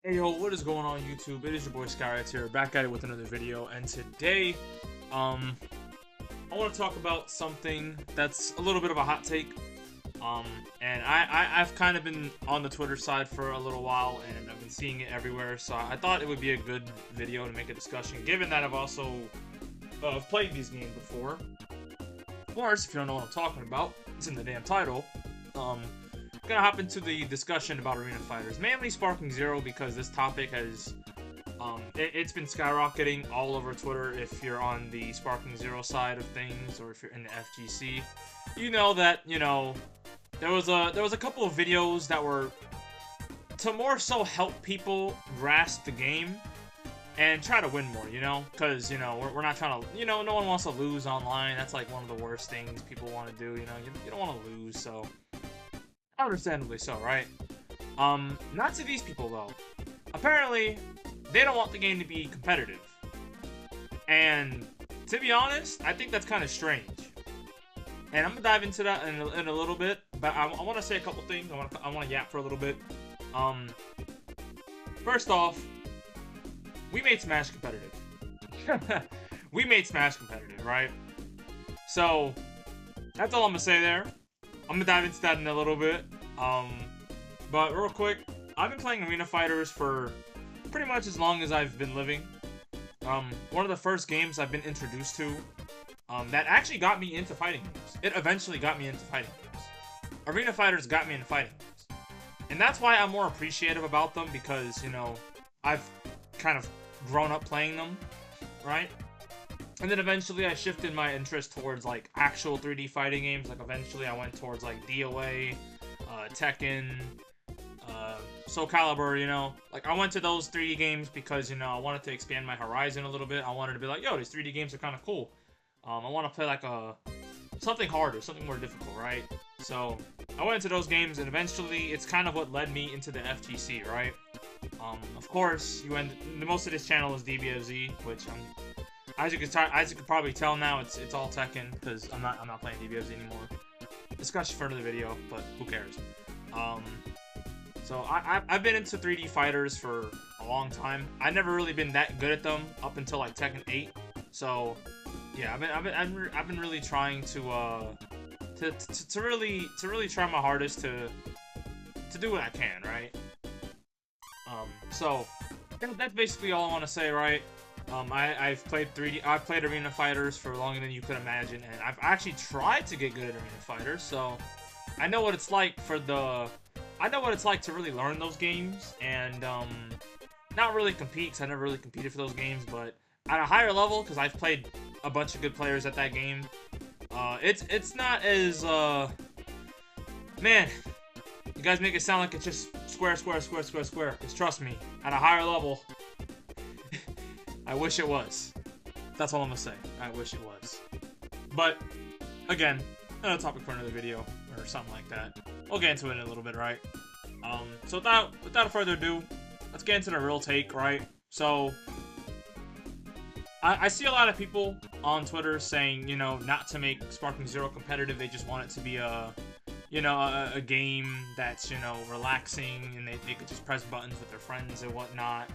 Hey yo, what is going on YouTube? It is your boy Skyrights here, back at it with another video, and today, um, I want to talk about something that's a little bit of a hot take, um, and I've kind of been on the Twitter side for a little while, and I've been seeing it everywhere, so I thought it would be a good video to make a discussion, given that I've also, played these games before. Of course, if you don't know what I'm talking about, it's in the damn title. Gonna hop into the discussion about arena fighters, mainly Sparking Zero, because this topic has it's been skyrocketing all over Twitter. If you're on the Sparking Zero side of things, or if you're in the FGC, you know that there was a couple of videos that were to more so help people grasp the game and try to win more, because we're not trying to, no one wants to lose online. That's like one of the worst things people want to do. You don't want to lose, so. Understandably so, right? Not to these people, though. Apparently, they don't want the game to be competitive. And, to be honest, I think that's kind of strange. And I'm gonna dive into that in a little bit, but I want to say a couple things. I want to yap for a little bit. First off, we made Smash competitive. We made Smash competitive, right? So, that's all I'm gonna say there. I'm gonna dive into that in a little bit. But real quick, I've been playing Arena Fighters for pretty much as long as I've been living. One of the first games I've been introduced to, that actually got me into fighting games. It eventually got me into fighting games. Arena Fighters got me into fighting games. And that's why I'm more appreciative about them, because, I've kind of grown up playing them, right? And then eventually I shifted my interest towards, like, actual 3D fighting games. Like, eventually I went towards, like, DOA, Tekken, Soul Calibur, Like, I went to those 3D games because, I wanted to expand my horizon a little bit. I wanted to be like, yo, these 3D games are kind of cool. I want to play, like, something harder, something more difficult, right? So, I went into those games, and eventually it's kind of what led me into the FGC, right? Of course, most of this channel is DBFZ, which as you can probably tell now, it's all Tekken, because I'm not playing DBFZ anymore. Discussion for another video, but who cares? So I've been into 3D fighters for a long time. I've never really been that good at them up until like Tekken 8. So yeah, I've been really trying to really try my hardest to do what I can, right? So that's basically all I want to say, right? I've played Arena Fighters for longer than you could imagine, and I've actually tried to get good at Arena Fighters, so I know what it's like to really learn those games, and not really compete, because I never really competed for those games, but at a higher level, because I've played a bunch of good players at that game, it's not as, man, you guys make it sound like it's just square, because trust me, at a higher level, I wish it was. That's all I'm gonna say. I wish it was. But, again, another topic for another video, or something like that. We'll get into it in a little bit, right? So without further ado, let's get into the real take, right? So, I see a lot of people on Twitter saying, not to make Sparking Zero competitive, they just want it to be a game that's, relaxing, and they could just press buttons with their friends and whatnot.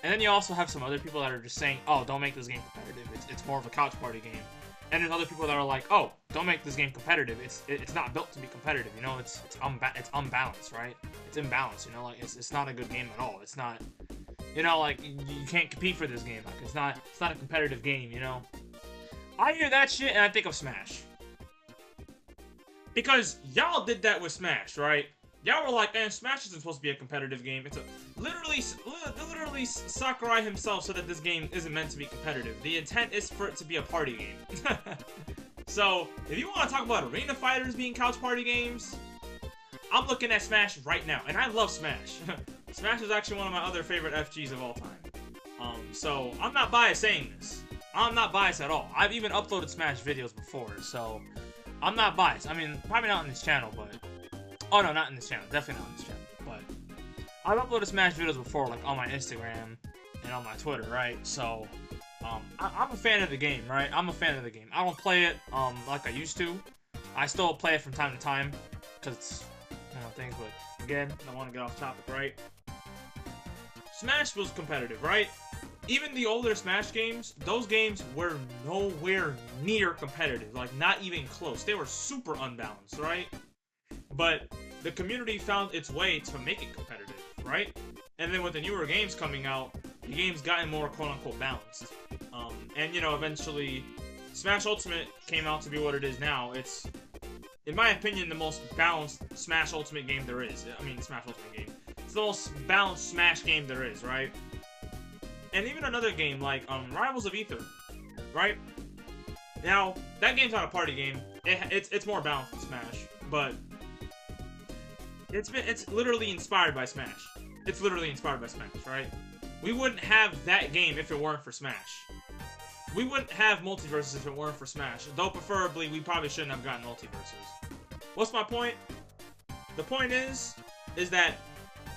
And then you also have some other people that are just saying, oh, don't make this game competitive. It's more of a couch party game. And there's other people that are like, oh, don't make this game competitive. It's not built to be competitive. It's unbalanced, right? It's imbalanced. Like it's not a good game at all. It's not, like you can't compete for this game. Like it's not a competitive game. I hear that shit and I think of Smash, because y'all did that with Smash, right? Y'all were like, man, Smash isn't supposed to be a competitive game. It's literally Sakurai himself said that this game isn't meant to be competitive. The intent is for it to be a party game. So, if you want to talk about Arena Fighters being couch party games, I'm looking at Smash right now, and I love Smash. Smash is actually one of my other favorite FGs of all time. So I'm not biased saying this. I'm not biased at all. I've even uploaded Smash videos before, so I'm not biased. I mean, probably not on this channel, but... Oh, no, not in this channel. Definitely not in this channel. But I've uploaded Smash videos before, like, on my Instagram and on my Twitter, right? So, I'm a fan of the game, right? I'm a fan of the game. I don't play it, like I used to. I still play it from time to time, because it's, things, but, again, I don't want to get off topic, right? Smash was competitive, right? Even the older Smash games, those games were nowhere near competitive. Like, not even close. They were super unbalanced, right? But the community found its way to make it competitive, right? And then with the newer games coming out, the game's gotten more quote-unquote balanced. And, you know, eventually, Smash Ultimate came out to be what it is now. It's, in my opinion, the most balanced Smash Ultimate game there is. I mean, Smash Ultimate game. It's the most balanced Smash game there is, right? And even another game like Rivals of Aether, right? Now, that game's not a party game. It's more balanced than Smash, but it's literally inspired by Smash. It's literally inspired by Smash, right? We wouldn't have that game if it weren't for Smash. We wouldn't have Multiverses if it weren't for Smash. Though preferably, we probably shouldn't have gotten Multiverses. What's my point? The point is that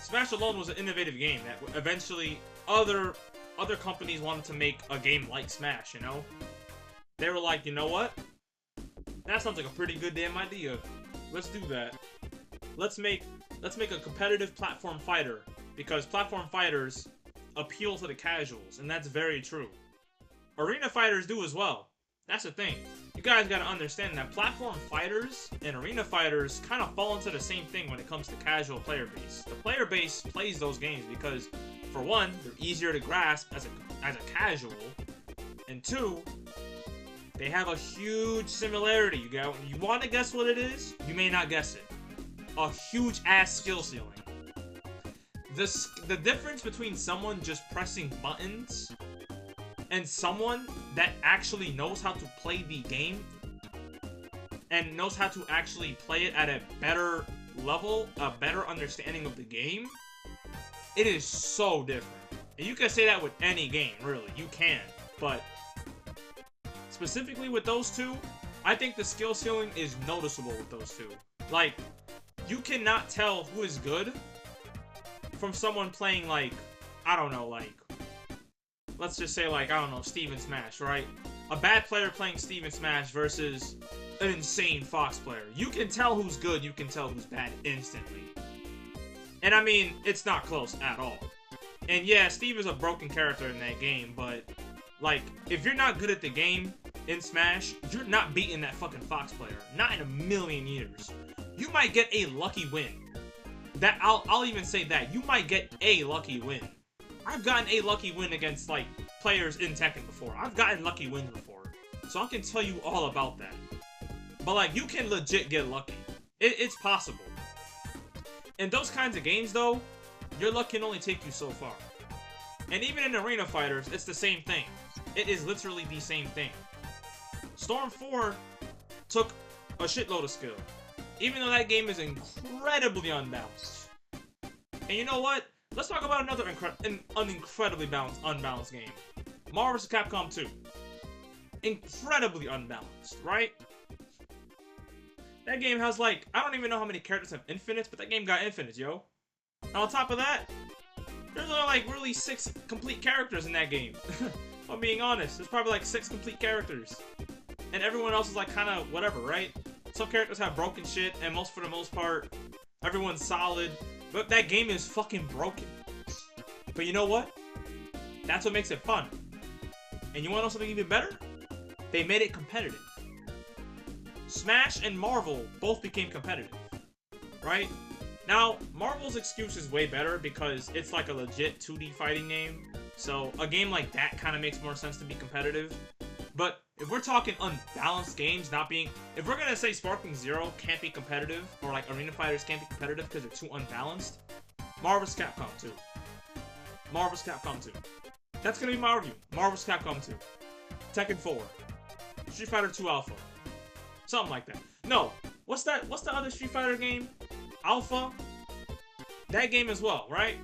Smash alone was an innovative game that eventually other companies wanted to make a game like Smash, you know? They were like, you know what? That sounds like a pretty good damn idea. Let's do that. Let's make a competitive platform fighter, because platform fighters appeal to the casuals, and that's very true. Arena fighters do as well. That's the thing. You guys gotta understand that platform fighters and arena fighters kind of fall into the same thing when it comes to casual player base. The player base plays those games because, for one, they're easier to grasp as a casual, and two, they have a huge similarity. You want to guess what it is? You may not guess it. A huge ass skill ceiling. The difference between someone just pressing buttons and someone that actually knows how to play the game and knows how to actually play it at a better level, a better understanding of the game, it is so different. And you can say that with any game, really. You can. But specifically with those two, I think the skill ceiling is noticeable with those two. Like, you cannot tell who is good from someone playing, like, I don't know, like, let's just say, like, I don't know, Steven Smash, right? A bad player playing Steven Smash versus an insane Fox player. You can tell who's good, you can tell who's bad instantly. And I mean, it's not close at all. And yeah, Steve is a broken character in that game, but, like, if you're not good at the game in Smash, you're not beating that fucking Fox player. Not in a million years. You might get a lucky win. That I'll even say that. You might get a lucky win. I've gotten a lucky win against, like, players in Tekken before. I've gotten lucky wins before. So I can tell you all about that. But, like, you can legit get lucky. It's possible. In those kinds of games, though, your luck can only take you so far. And even in Arena Fighters, it's the same thing. It is literally the same thing. Storm 4 took a shitload of skill. Even though that game is incredibly unbalanced. And you know what? Let's talk about another incredibly unbalanced game. Marvel vs. Capcom 2. Incredibly unbalanced, right? That game has, like, I don't even know how many characters have infinites, but that game got infinites, yo. And on top of that, there's only, like, really 6 complete characters in that game. If I'm being honest, there's probably, like, 6 complete characters. And everyone else is, like, kind of whatever, right? Some characters have broken shit, and for the most part, everyone's solid. But that game is fucking broken. But you know what? That's what makes it fun. And you want to know something even better? They made it competitive. Smash and Marvel both became competitive. Right? Now, Marvel's excuse is way better because it's like a legit 2D fighting game. So, a game like that kind of makes more sense to be competitive. But if we're talking unbalanced games not being... If we're going to say Sparking Zero can't be competitive, or like Arena Fighters can't be competitive because they're too unbalanced, Marvel vs. Capcom 2. Marvel vs. Capcom 2. That's going to be my argument. Marvel vs. Capcom 2. Tekken 4. Street Fighter 2 Alpha. Something like that. No. What's the other Street Fighter game? Alpha? That game as well, right?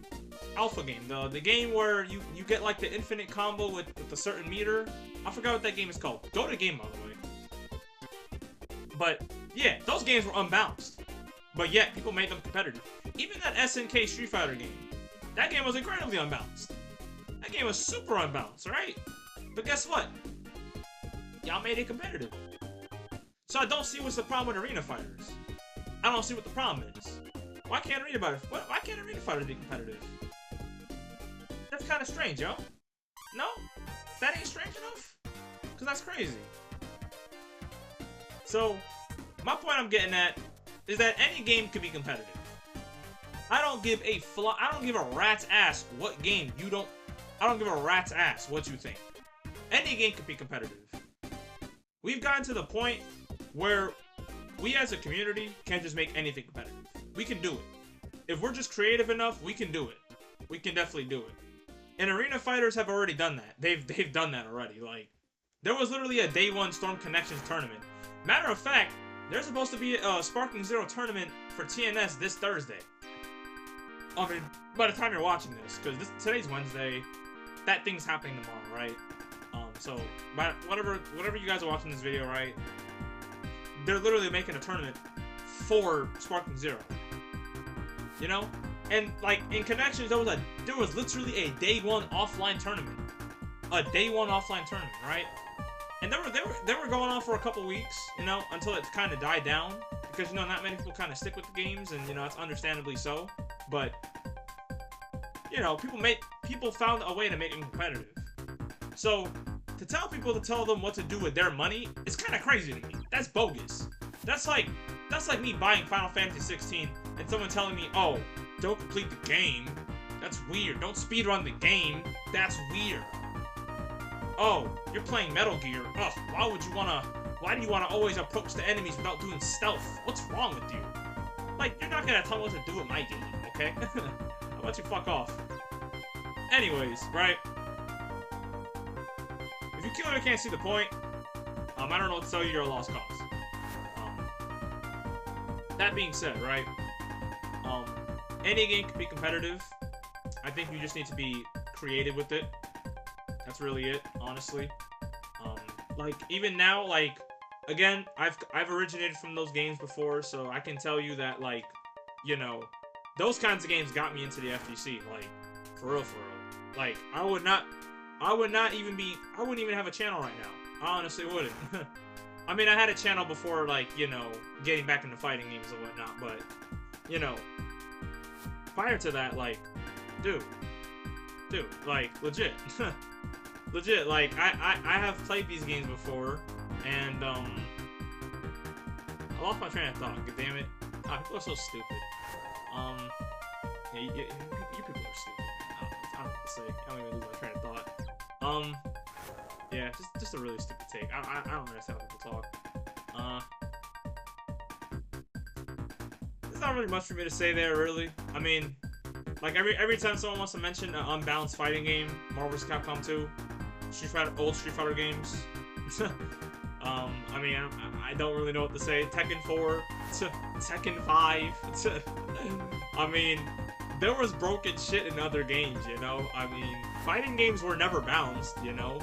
Alpha game. The game where you get like the infinite combo with a certain meter. I forgot what that game is called. Go to the game, by the way. But, yeah, those games were unbalanced. But yet, people made them competitive. Even that SNK Street Fighter game. That game was incredibly unbalanced. That game was super unbalanced, right? But guess what? Y'all made it competitive. So I don't see what's the problem with Arena Fighters. I don't see what the problem is. Why can't Arena Fighters be competitive? That's kind of strange, yo. No? That ain't strange enough? Because that's crazy. So, my point I'm getting at is that any game can be competitive. I don't give a rat's ass what game you don't... I don't give a rat's ass what you think. Any game can be competitive. We've gotten to the point where we as a community can't just make anything competitive. We can do it. If we're just creative enough, we can do it. We can definitely do it. And Arena Fighters have already done that. They've done that already. Like, there was literally a Day 1 Storm Connections tournament. Matter of fact, there's supposed to be a Sparking Zero tournament for TNS this Thursday. I mean, by the time you're watching this, because today's Wednesday, that thing's happening tomorrow, right? So, by whatever you guys are watching this video, right? They're literally making a tournament for Sparking Zero. You know? And, like, in Connections, there was literally a Day 1 offline tournament. A Day 1 offline tournament, right? And they were going on for a couple weeks, you know, until it kind of died down. Because, you know, not many people kind of stick with the games, and, you know, it's understandably so. But, you know, people found a way to make it competitive. So, to tell them what to do with their money, it's kind of crazy to me. That's bogus. That's like me buying Final Fantasy 16 and someone telling me, oh, don't complete the game. That's weird. Don't speedrun the game. That's weird. Oh, you're playing Metal Gear. Ugh, why do you wanna always approach the enemies without doing stealth? What's wrong with you? Like, you're not gonna tell me what to do with my game, okay? How about you fuck off? Anyways, right? If you kill it, I can't see the point. I don't know what to tell you, you're a lost cause. That being said, right? Any game can be competitive. I think you just need to be creative with it. That's really it, honestly. Like, even now, like, again, I've originated from those games before, so I can tell you that, like, you know, those kinds of games got me into the FGC, like, for real, for real. Like, I wouldn't even have a channel right now. I honestly wouldn't. I mean, I had a channel before, like, you know, getting back into fighting games and whatnot, but, you know, prior to that, like, dude, like, legit. Legit, like, I have played these games before, and, I lost my train of thought, god damn it. Ah, people are so stupid. Yeah, you people are stupid. I don't know what to say. I don't even lose my train of thought. Yeah, just a really stupid take. I don't understand how people talk. There's not really much for me to say there, really. I mean, like, every time someone wants to mention an unbalanced fighting game, Marvel vs. Capcom 2, old Street Fighter games. I mean, I don't really know what to say. Tekken 4, Tekken 5. I mean, there was broken shit in other games, you know? I mean, fighting games were never balanced, you know?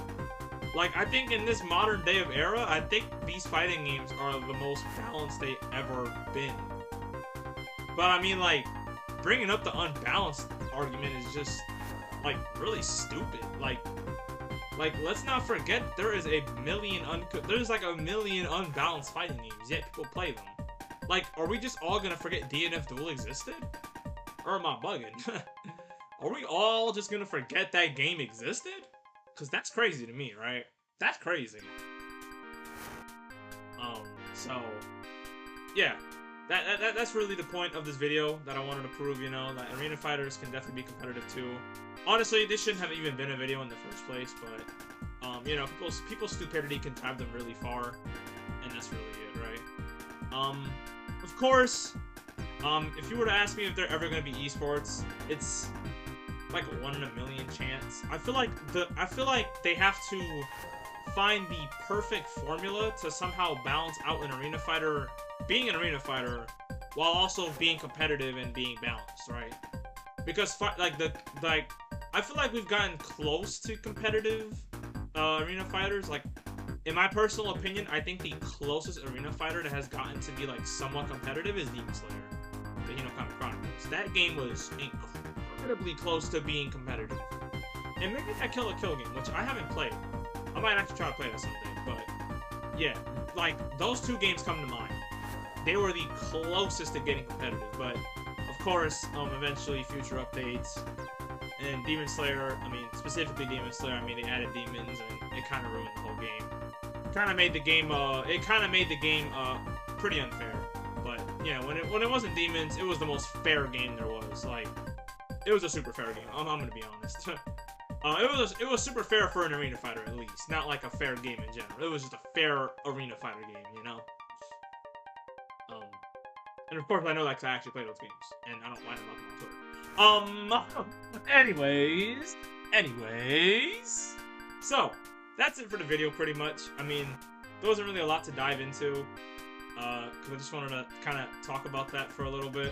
Like, I think in this modern day of era, I think these fighting games are the most balanced they ever been. But I mean, like, bringing up the unbalanced argument is just, like, really stupid. Like, let's not forget there is there's like a million unbalanced fighting games, yet people play them. Like, are we just all gonna forget DNF Duel existed? Or am I bugging? Are we all just gonna forget that game existed? Because that's crazy to me, right? That's crazy. So, yeah. That's really the point of this video that I wanted to prove, you know, that Arena Fighters can definitely be competitive too. Honestly, this shouldn't have even been a video in the first place, but, you know, people's stupidity can drive them really far, and that's really it, right? Of course, if you were to ask me if they're ever going to be esports, it's like a 1 in a million chance. I feel like they have to find the perfect formula to somehow balance out an arena fighter, being an arena fighter, while also being competitive and being balanced, right? Because I feel like we've gotten close to competitive arena fighters. Like, in my personal opinion, I think the closest arena fighter that has gotten to be like somewhat competitive is Demon Slayer, the Hinokami Chronicles. That game was incredibly close to being competitive. And maybe that Kill la Kill game, which I haven't played. I might actually try to play that someday, but yeah, like, those two games come to mind. They were the closest to getting competitive, but of course, eventually future updates and Demon Slayer, I mean, specifically Demon Slayer, I mean, they added demons, and it kind of ruined the whole game. Kind of made the game, pretty unfair. But, yeah, when it wasn't demons, it was the most fair game there was. Like, it was a super fair game. I'm gonna be honest. It was super fair for an arena fighter, at least. Not like a fair game in general. It was just a fair arena fighter game, you know? And of course, I know that because I actually play those games, and I don't wind them up on Twitter. Anyways, so that's it for the video, pretty much. I mean, there wasn't really a lot to dive into, because I just wanted to kind of talk about that for a little bit.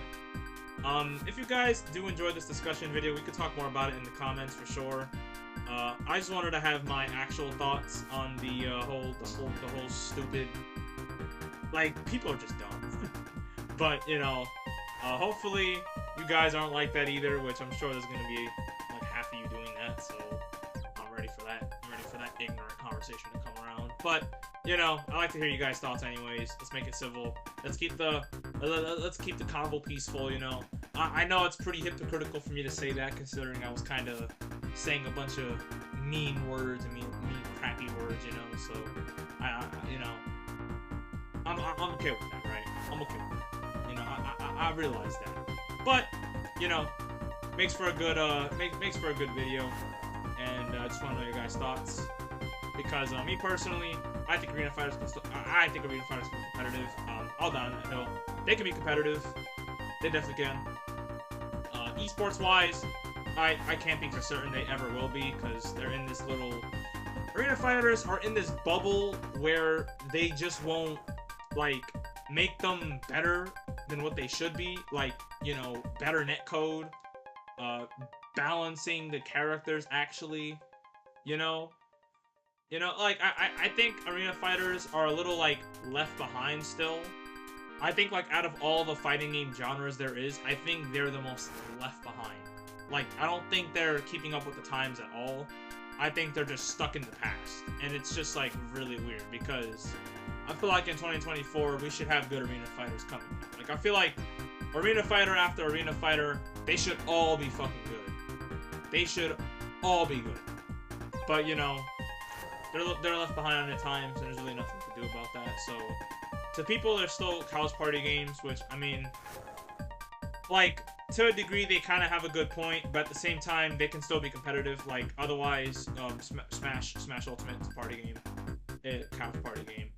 If you guys do enjoy this discussion video, we could talk more about it in the comments for sure. I just wanted to have my actual thoughts on the whole stupid, like, people are just dumb. But, you know, hopefully you guys aren't like that either, which I'm sure there's going to be, like, half of you doing that, so I'm ready for that. I'm ready for that ignorant conversation to come around. But, you know, I like to hear you guys' thoughts anyways. Let's make it civil. Let's keep the convo peaceful, you know. I know it's pretty hypocritical for me to say that, considering I was kind of saying a bunch of mean words and mean crappy words, you know, so, you know, I'm okay with that, right? I'm okay with that. You know, I realize that. But, you know, makes for a good video, and I just want to know your guys' thoughts, because me personally, I think Arena Fighters are competitive. All down that hill. They can be competitive. They definitely can. Esports wise, I can't be for certain they ever will be, because they're in this little... Arena Fighters are in this bubble where they just won't, like, make them better than what they should be. Like, you know, better netcode, balancing the characters, actually, you know? You know, like, I think Arena Fighters are a little, like, left behind still. I think, like, out of all the fighting game genres there is, I think they're the most left behind. Like, I don't think they're keeping up with the times at all. I think they're just stuck in the past. And it's just, like, really weird, because I feel like in 2024, we should have good Arena Fighters coming out. Like, I feel like Arena Fighter after Arena Fighter, they should all be fucking good. They should all be good. But, you know, they're left behind on their times, and there's really nothing to do about that. So, to people, they're still House Party games, which, I mean, like, to a degree, they kind of have a good point, but at the same time, they can still be competitive. Like, otherwise, Smash Ultimate party game, House Party game.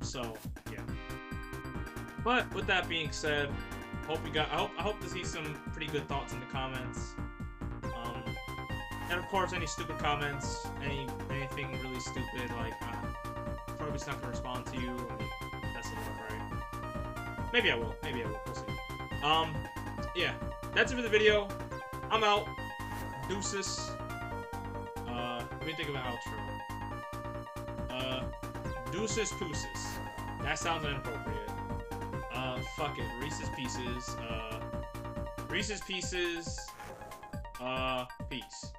So, yeah. But with that being said, I hope to see some pretty good thoughts in the comments. And of course, any stupid comments, anything really stupid, like, probably just not gonna respond to you. I mean, that's the work, right? Maybe I will. We'll see. Yeah. That's it for the video. I'm out. Deuces. Let me think of an outro. Deuces Pooses. That sounds inappropriate. Fuck it. Reese's Pieces. Peace.